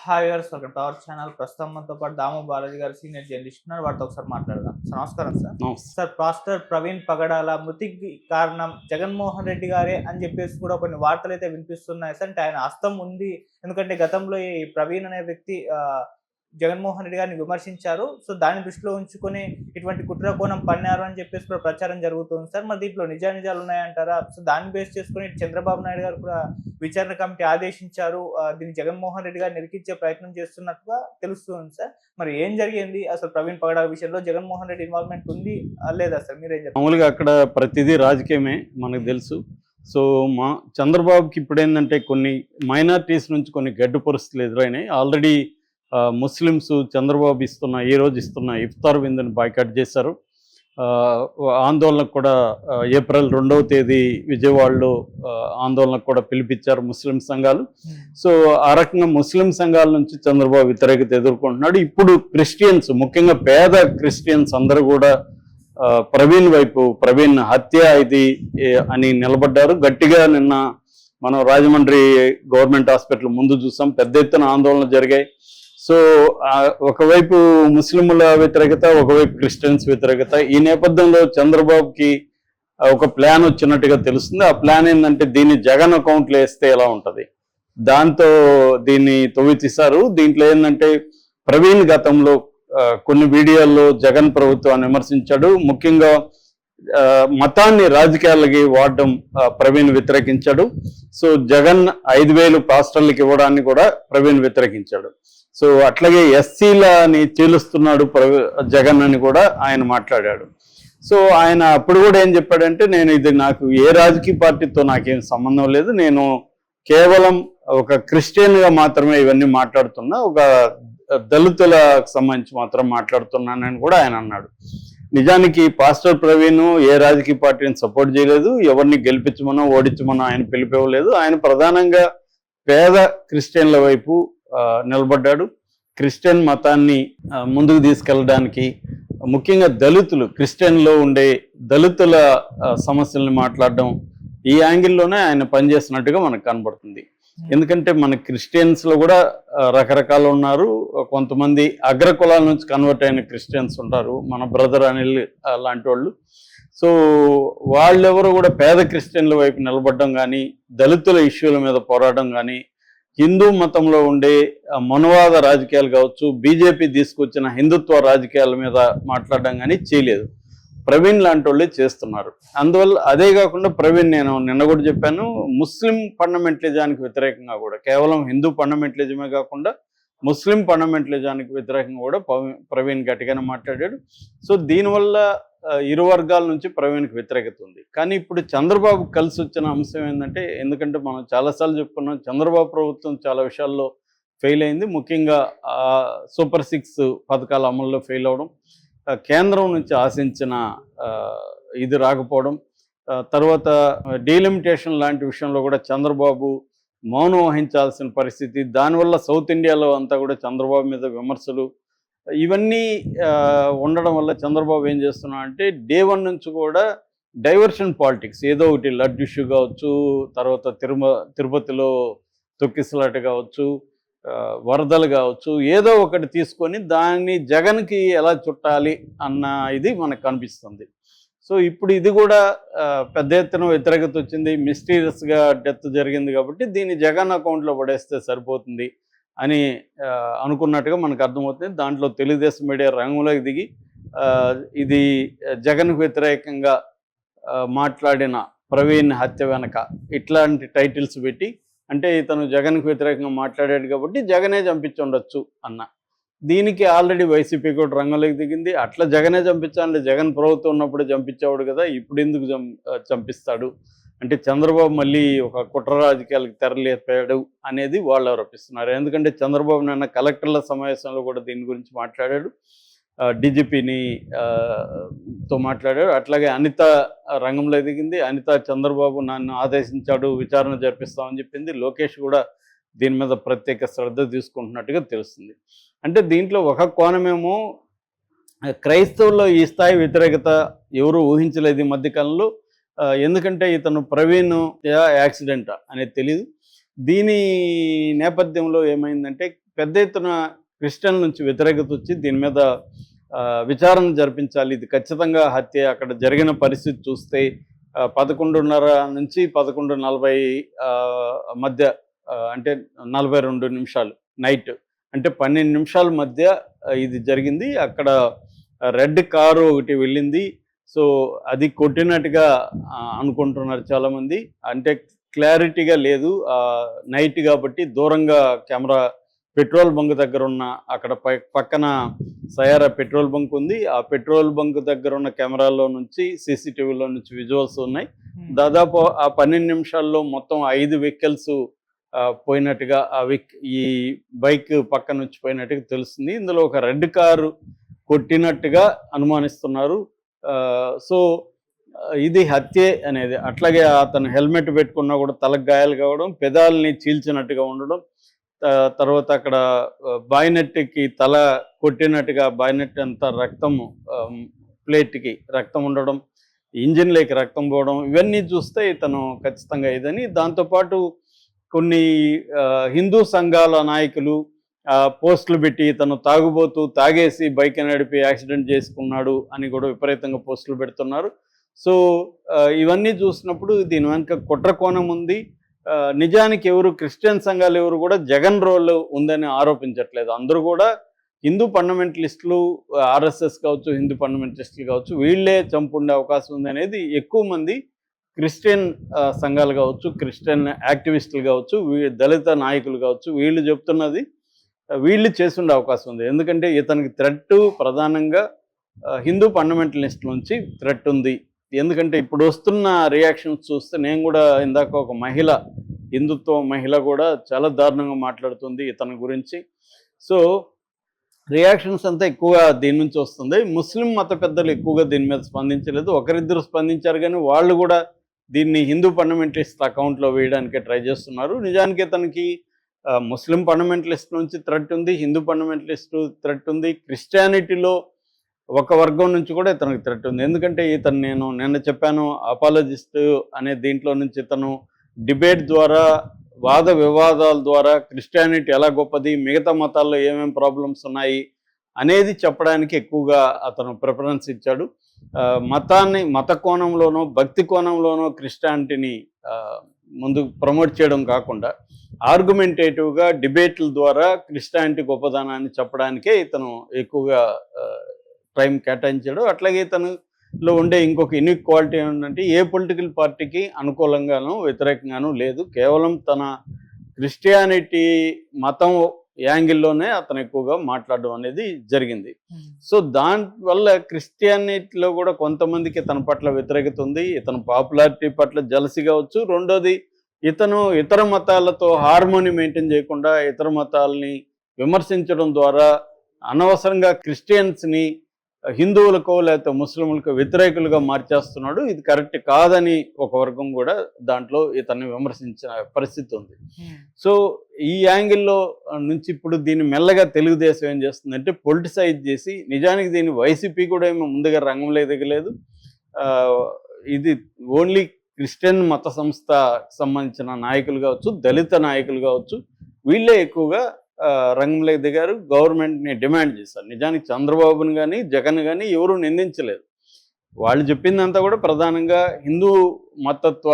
Hi గారు, welcome to our channel. ప్రస్తుతం మనతో పాటు దాము బాలాజీ గారు సీనియర్ జర్నలిస్ట్ ఉన్నారు. వారితో ఒకసారి మాట్లాడదాం. సార్ నమస్కారం సార్. నమస్తే. సార్, పాస్టర్ ప్రవీణ్ పగడాల మృతికి కారణం జగన్మోహన్ రెడ్డి గారే అని చెప్పేసి కూడా కొన్ని వార్తలు అయితే వినిపిస్తున్నాయి సార్. అంటే ఆయన హస్తం ఉంది. ఎందుకంటే గతంలో ఈ ప్రవీణ్ అనే వ్యక్తి జగన్మోహన్ రెడ్డి గారిని విమర్శించారు. సో దాన్ని దృష్టిలో ఉంచుకొని ఇటువంటి కుట్ర కోణం పన్నారు అని చెప్పేసి కూడా ప్రచారం జరుగుతుంది సార్. మరి దీంట్లో నిజాలు ఉన్నాయంటారా? సో దాన్ని బేస్ చేసుకుని చంద్రబాబు నాయుడు గారు కూడా విచారణ కమిటీ ఆదేశించారు. దీన్ని జగన్మోహన్ రెడ్డి గారిని ఇరికించే ప్రయత్నం చేస్తున్నట్టుగా తెలుస్తుంది సార్. మరి ఏం జరిగింది అసలు? ప్రవీణ్ పగడాల విషయంలో జగన్మోహన్ రెడ్డి ఇన్వాల్వ్మెంట్ ఉంది లేదా సార్? మీరేం చెప్తారు? మామూలుగా అక్కడ ప్రతిదీ రాజకీయమే మనకు తెలుసు. సో చంద్రబాబుకి ఇప్పుడేందంటే కొన్ని మైనారిటీస్ నుంచి కొన్ని గడ్డు పరిస్థితులు ఎదురైనాయి. ఆల్రెడీ ముస్లిమ్స్ చంద్రబాబు ఈ రోజు ఇస్తున్న ఇఫ్తార్ విందుని బాయ్కాట్ చేశారు. ఆందోళనకు కూడా ఏప్రిల్ 2వ తేదీ విజయవాడలో ఆందోళనకు కూడా పిలిపించారు ముస్లిం సంఘాలు. సో ఆ రకంగా ముస్లిం సంఘాల నుంచి చంద్రబాబు వ్యతిరేకత ఎదుర్కొంటున్నాడు. ఇప్పుడు క్రిస్టియన్స్, ముఖ్యంగా పేద క్రిస్టియన్స్ అందరూ కూడా ప్రవీణ్ హత్య ఇది అని నిలబడ్డారు. గట్టిగా నిన్న మనం రాజమండ్రి గవర్నమెంట్ హాస్పిటల్ ముందు చూసాం, పెద్ద ఎత్తున ఆందోళన జరిగాయి. సో ఒకవైపు ముస్లింల వ్యతిరేకత, ఒకవైపు క్రిస్టియన్స్ వ్యతిరేకత. ఈ నేపథ్యంలో చంద్రబాబుకి ఒక ప్లాన్ వచ్చినట్టుగా తెలుస్తుంది. ఆ ప్లాన్ ఏంటంటే దీన్ని జగన్ అకౌంట్లో వేస్తే ఎలా ఉంటుంది, దాంతో దీన్ని తవ్వి తీశారు. దీంట్లో ఏంటంటే ప్రవీణ్ గతంలో కొన్ని వీడియోల్లో జగన్ ప్రభుత్వాన్ని విమర్శించాడు. ముఖ్యంగా మతాన్ని రాజకీయాలకి వాడడం ప్రవీణ్ వ్యతిరేకించాడు. సో జగన్ 5,000 పాస్టర్లకు ఇవ్వడాన్ని కూడా ప్రవీణ్ వ్యతిరేకించాడు. సో అట్లాగే ఎస్సీలని చీలుస్తున్నాడు జగన్ అని కూడా ఆయన మాట్లాడాడు. సో ఆయన అప్పుడు కూడా ఏం చెప్పాడంటే, నాకు ఏ రాజకీయ పార్టీతో నాకేం సంబంధం లేదు, నేను కేవలం ఒక క్రిస్టియన్గా మాత్రమే ఇవన్నీ మాట్లాడుతున్నా, ఒక దళితులకు సంబంధించి మాత్రం మాట్లాడుతున్నానని కూడా ఆయన అన్నాడు. నిజానికి పాస్టర్ ప్రవీణ్ ఏ రాజకీయ పార్టీని సపోర్ట్ చేయలేదు, ఎవరిని గెలిపించమనో ఓడించమనో ఆయన పిలిపివ్వలేదు. ఆయన ప్రధానంగా పేద క్రిస్టియన్ల వైపు నిలబడ్డాడు. క్రిస్టియన్ మతాన్ని ముందుకు తీసుకెళ్ళడానికి, ముఖ్యంగా దళితులు, క్రిస్టియన్లో ఉండే దళితుల సమస్యల్ని మాట్లాడడం, ఈ యాంగిల్లోనే ఆయన పనిచేస్తున్నట్టుగా మనకు కనబడుతుంది. ఎందుకంటే మన క్రిస్టియన్స్లో కూడా రకరకాలు ఉన్నారు. కొంతమంది అగ్రకులాల నుంచి కన్వర్ట్ అయిన క్రిస్టియన్స్ ఉంటారు, మన బ్రదర్ అనిల్ లాంటి వాళ్ళు. సో వాళ్ళెవరు కూడా పేద క్రిస్టియన్ల వైపు నిలబడడం కానీ, దళితుల ఇష్యూల మీద పోరాటం కానీ, హిందూ మతంలో ఉండే మనువాద రాజకీయాలు కావచ్చు, బీజేపీ తీసుకొచ్చిన హిందుత్వ రాజకీయాల మీద మాట్లాడడం కానీ చేయలేదు. ప్రవీణ్ లాంటి వాళ్ళే చేస్తున్నారు. అందువల్ల అదే కాకుండా ప్రవీణ్, నేను నిన్న కూడా చెప్పాను, ముస్లిం ఫండమెంటలిజానికి వ్యతిరేకంగా కూడా, కేవలం హిందూ ఫండమెంటలిజమే కాకుండా ముస్లిం ఫండమెంటలిజానికి వ్యతిరేకంగా కూడా ప్రవీణ్ గట్టిగానే మాట్లాడాడు. సో దీనివల్ల ఇరు వర్గాల నుంచి ప్రవీణ్కి వ్యతిరేకత ఉంది. కానీ ఇప్పుడు చంద్రబాబు కలిసి వచ్చిన అంశం ఏంటంటే, ఎందుకంటే మనం చాలాసార్లు చెప్పుకున్నాం, చంద్రబాబు ప్రభుత్వం చాలా విషయాల్లో ఫెయిల్ అయింది. ముఖ్యంగా సూపర్ 6 పథకాల అమల్లో ఫెయిల్ అవడం, కేంద్రం నుంచి ఆశించిన ఇది రాకపోవడం, తర్వాత డీలిమిటేషన్ లాంటి విషయంలో కూడా చంద్రబాబు మౌనం వహించాల్సిన పరిస్థితి, దానివల్ల సౌత్ ఇండియాలో అంతా కూడా చంద్రబాబు మీద విమర్శలు, ఇవన్నీ ఉండడం వల్ల చంద్రబాబు ఏం చేస్తున్నా అంటే డే 1 నుంచి కూడా డైవర్షన్ పాలిటిక్స్, ఏదో ఒకటి లడ్డు ఇష్యూ కావచ్చు, తర్వాత తిరుపతిలో తొక్కిసలాట కావచ్చు, వరదలు కావచ్చు, ఏదో ఒకటి తీసుకొని దాన్ని జగన్కి ఎలా చుట్టాలి అన్న ఇది మనకు కనిపిస్తుంది. సో ఇప్పుడు ఇది కూడా పెద్ద ఎత్తున వ్యతిరేకత వచ్చింది. మిస్టీరియస్గా డెత్ జరిగింది కాబట్టి దీన్ని జగన్ అకౌంట్లో పడేస్తే సరిపోతుంది అని అనుకున్నట్టుగా మనకు అర్థమవుతుంది. దాంట్లో తెలుగుదేశం మీడియా రంగంలోకి దిగి ఇది జగన్కు వ్యతిరేకంగా మాట్లాడిన ప్రవీణ్ హత్య వెనక ఇట్లాంటి టైటిల్స్ పెట్టి, అంటే ఇతను జగన్కు వ్యతిరేకంగా మాట్లాడాడు కాబట్టి జగనే చంపించి ఉండొచ్చు అన్న, దీనికి ఆల్రెడీ వైసీపీ కూడా రంగంలోకి దిగింది. అట్లా జగనే చంపించాలంటే జగన్ ప్రభుత్వం ఉన్నప్పుడే చంపించేవాడు కదా, ఇప్పుడు ఎందుకు చంపిస్తాడు అంటే చంద్రబాబు మళ్ళీ ఒక కుట్ర రాజకీయాలకు తెరలేపాడు అనేది వాళ్ళు ఆరోపిస్తున్నారు. ఎందుకంటే చంద్రబాబు నాన్న కలెక్టర్ల సమావేశంలో కూడా దీని గురించి మాట్లాడాడు, డీజీపీని తో మాట్లాడాడు. అట్లాగే అనిత రంగంలో దిగింది. అనిత చంద్రబాబు నన్ను ఆదేశించాడు, విచారణ జరిపిస్తామని చెప్పింది. లోకేష్ కూడా దీని మీద ప్రత్యేక శ్రద్ధ తీసుకుంటున్నట్టుగా తెలుస్తుంది. అంటే దీంట్లో ఒక కోణమేమో క్రైస్తవుల్లో ఈ స్థాయి వ్యతిరేకత ఎవరు ఊహించలేదు ఈ మధ్యకాలంలో. ఎందుకంటే ఇతను ప్రవీణ్ యాక్సిడెంట్ అనేది తెలియదు. దీని నేపథ్యంలో ఏమైందంటే పెద్ద ఎత్తున క్రిస్టియన్ల నుంచి వ్యతిరేకత వచ్చి దీని మీద విచారణ జరిపించాలి, ఇది ఖచ్చితంగా హత్య. అక్కడ జరిగిన పరిస్థితి చూస్తే 11:30 నుంచి 11:40 మధ్య, అంటే 42 నిమిషాలు నైట్, అంటే 12 నిమిషాల మధ్య ఇది జరిగింది. అక్కడ రెడ్ కారు ఒకటి వెళ్ళింది. సో అది కొట్టినట్టుగా అనుకుంటున్నారు చాలామంది. అంటే క్లారిటీగా లేదు, నైట్ కాబట్టి దూరంగా కెమెరా పెట్రోల్ బంక్ దగ్గర ఉన్న, అక్కడ పక్కన సయారా పెట్రోల్ బంక్ ఉంది, ఆ పెట్రోల్ బంక్ దగ్గర ఉన్న కెమెరాలో నుంచి సీసీటీవీలో నుంచి విజువల్స్ ఉన్నాయి. దాదాపు ఆ 12 నిమిషాల్లో మొత్తం 5 వెహికల్స్ పోయినట్టుగా, ఈ బైక్ పక్క నుంచి పోయినట్టుగా తెలుస్తుంది. ఇందులో ఒక రెడ్ కారు కొట్టినట్టుగా అనుమానిస్తున్నారు. సో ఇది హత్యే అనేది. అట్లాగే అతను హెల్మెట్ పెట్టుకున్నా కూడా తలకు గాయాలు కావడం, పెదాలని చీల్చినట్టుగా ఉండడం, తర్వాత అక్కడ బాయినెట్కి తల కొట్టినట్టుగా బాయినెట్ అంతా రక్తము, ప్లేట్కి రక్తం ఉండడం, ఇంజిన్లోకి రక్తం పోవడం, ఇవన్నీ చూస్తే ఇతను ఖచ్చితంగా ఇదని. దాంతోపాటు కొన్ని హిందూ సంఘాల నాయకులు పోస్టులు పెట్టి ఇతను తాగేసి బైక్ నడిపి యాక్సిడెంట్ చేసుకున్నాడు అని కూడా విపరీతంగా పోస్టులు పెడుతున్నారు. సో ఇవన్నీ చూసినప్పుడు దీని వెనుక కుట్ర కోణం ఉంది. నిజానికి క్రిస్టియన్ సంఘాలు ఎవరు కూడా జగన్ రోల్ ఉందని ఆరోపించట్లేదు. అందరూ కూడా హిందూ ఫండమెంటలిస్టులు, ఆర్ఎస్ఎస్ కావచ్చు, హిందూ ఫండమెంటలిస్టులు కావచ్చు, వీళ్ళే చంపుండే అవకాశం ఉంది అనేది ఎక్కువ మంది క్రిస్టియన్ సంఘాలు కావచ్చు, క్రిస్టియన్ యాక్టివిస్టులు కావచ్చు, దళిత నాయకులు కావచ్చు, వీళ్ళు చెప్తున్నది వీళ్ళు చేస్తుండే అవకాశం ఉంది. ఎందుకంటే ఇతనికి థ్రెట్ ప్రధానంగా హిందూ ఫండమెంటలిస్ట్ నుంచి థ్రెట్ ఉంది. ఎందుకంటే ఇప్పుడు వస్తున్న రియాక్షన్స్ చూస్తే, నేను కూడా ఇందాక ఒక మహిళ, హిందుత్వ మహిళ కూడా చాలా దారుణంగా మాట్లాడుతుంది ఇతని గురించి. సో రియాక్షన్స్ అంతా ఎక్కువగా దీని నుంచి వస్తుంది. ముస్లిం మత పెద్దలు ఎక్కువగా దీని మీద స్పందించలేదు. ఒకరిద్దరు స్పందించారు, కానీ వాళ్ళు కూడా దీన్ని హిందూ ఫండమెంటలిస్ట్ అకౌంట్లో వేయడానికి ట్రై చేస్తున్నారు. నిజానికి ఇతనికి ముస్లిం ఫండమెంటలిస్ట్ నుంచి థ్రెట్ ఉంది, హిందూ ఫండమెంటలిస్ట్ థ్రెట్ ఉంది, క్రిస్టియానిటీలో ఒక వర్గం నుంచి కూడా ఇతనికి థ్రెట్ ఉంది. ఎందుకంటే నేను నిన్న చెప్పాను, అపాలజిస్ట్ అనే దీంట్లో నుంచి ఇతను డిబేట్ ద్వారా, వాద వివాదాల ద్వారా క్రిస్టియానిటీ ఎలా గొప్పది, మిగతా మతాల్లో ఏమేమి ప్రాబ్లమ్స్ ఉన్నాయి అనేది చెప్పడానికి ఎక్కువగా అతను ప్రిఫరెన్స్ ఇచ్చాడు. మత కోణంలోనో భక్తి కోణంలోనో క్రిస్టియానిటీని ముందు ప్రమోట్ చేయడం కాకుండా ఆర్గ్యుమెంటేటివ్గా డిబేట్ల ద్వారా క్రిస్టియానిటీ గొప్పదనాన్ని చెప్పడానికే ఇతను ఎక్కువగా టైం కేటాయించాడు. అట్లాగే ఇతనులో ఉండే ఇంకొక యూనిక్ క్వాలిటీ ఏంటంటే ఏ పొలిటికల్ పార్టీకి అనుకూలంగానూ వ్యతిరేకంగానూ లేదు, కేవలం తన క్రిస్టియానిటీ మతం యాంగిల్లోనే అతను ఎక్కువగా మాట్లాడడం అనేది జరిగింది. సో దానివల్ల క్రిస్టియానిటీలో కూడా కొంతమందికి ఇతని పట్ల వ్యతిరేకత ఉంది, ఇతను పాపులారిటీ పట్ల జలసి కావచ్చు. రెండోది, ఇతను ఇతర మతాలతో హార్మోని మెయింటైన్ చేయకుండా ఇతర మతాలని విమర్శించడం ద్వారా అనవసరంగా క్రిస్టియన్స్ని హిందువులకు లేకపోతే ముస్లింలకు వ్యతిరేకులుగా మార్చేస్తున్నాడు. ఇది కరెక్ట్ కాదని ఒక వర్గం కూడా దాంట్లో ఇతన్ని విమర్శించిన పరిస్థితి ఉంది. సో ఈ యాంగిల్లో నుంచి ఇప్పుడు దీన్ని మెల్లగా తెలుగుదేశం ఏం చేస్తుందంటే పొలిటిసైజ్ చేసి, నిజానికి దీన్ని వైసీపీ కూడా ఏమో ముందుగా రంగంలో దిగలేదు. ఇది ఓన్లీ క్రిస్టియన్ మత సంస్థకు సంబంధించిన నాయకులు కావచ్చు, దళిత నాయకులు కావచ్చు, వీళ్ళే ఎక్కువగా రంగంలోకి దిగారు, గవర్నమెంట్ని డిమాండ్ చేశారు. నిజానికి చంద్రబాబుని కానీ జగన్ కానీ ఎవరూ నిందించలేదు. వాళ్ళు చెప్పిందంతా కూడా ప్రధానంగా హిందూ మతత్వ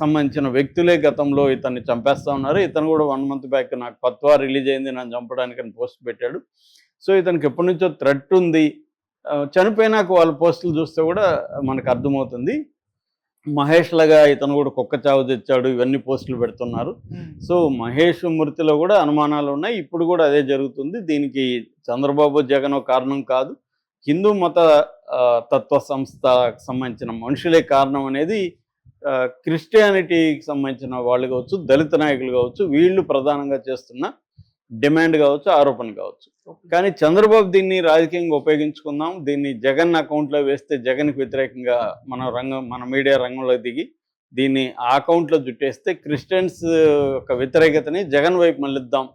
సంబంధించిన వ్యక్తులే గతంలో ఇతన్ని చంపేస్తా ఉన్నారు. ఇతను కూడా 1 month బ్యాక్ నాకు ఫత్వా రిలీజ్ అయింది నన్ను చంపడానికి అని పోస్ట్ పెట్టాడు. సో ఇతనికి ఎప్పటి నుంచో థ్రెట్ ఉంది. చనిపోయినాక వాళ్ళ పోస్టులు చూస్తే కూడా మనకు అర్థమవుతుంది. మహేష్ లాగా ఇతను కూడా కుక్క చావు తెచ్చాడు, ఇవన్నీ పోస్టులు పెడుతున్నారు. సో మహేష్ మృతిలో కూడా అనుమానాలు ఉన్నాయి. ఇప్పుడు కూడా అదే జరుగుతుంది. దీనికి చంద్రబాబు జగన్ కారణం కాదు, హిందూ మత తత్వ సంస్థకు సంబంధించిన మనుషులే కారణం అనేది క్రిస్టియానిటీకి సంబంధించిన వాళ్ళు కావచ్చు, దళిత నాయకులు కావచ్చు, వీళ్ళు ప్రధానంగా చేస్తున్న డిమాండ్ కావచ్చు, ఆరోపణ కావచ్చు. కానీ చంద్రబాబు దీన్ని రాజకీయంగా ఉపయోగించుకుందాం, దీన్ని జగన్ అకౌంట్లో వేస్తే జగన్కి వ్యతిరేకంగా మన మీడియా రంగంలో దిగి దీన్ని ఆ అకౌంట్లో జుట్టేస్తే క్రిస్టియన్స్ యొక్క వ్యతిరేకతని జగన్ వైపు మళ్ళిద్దాం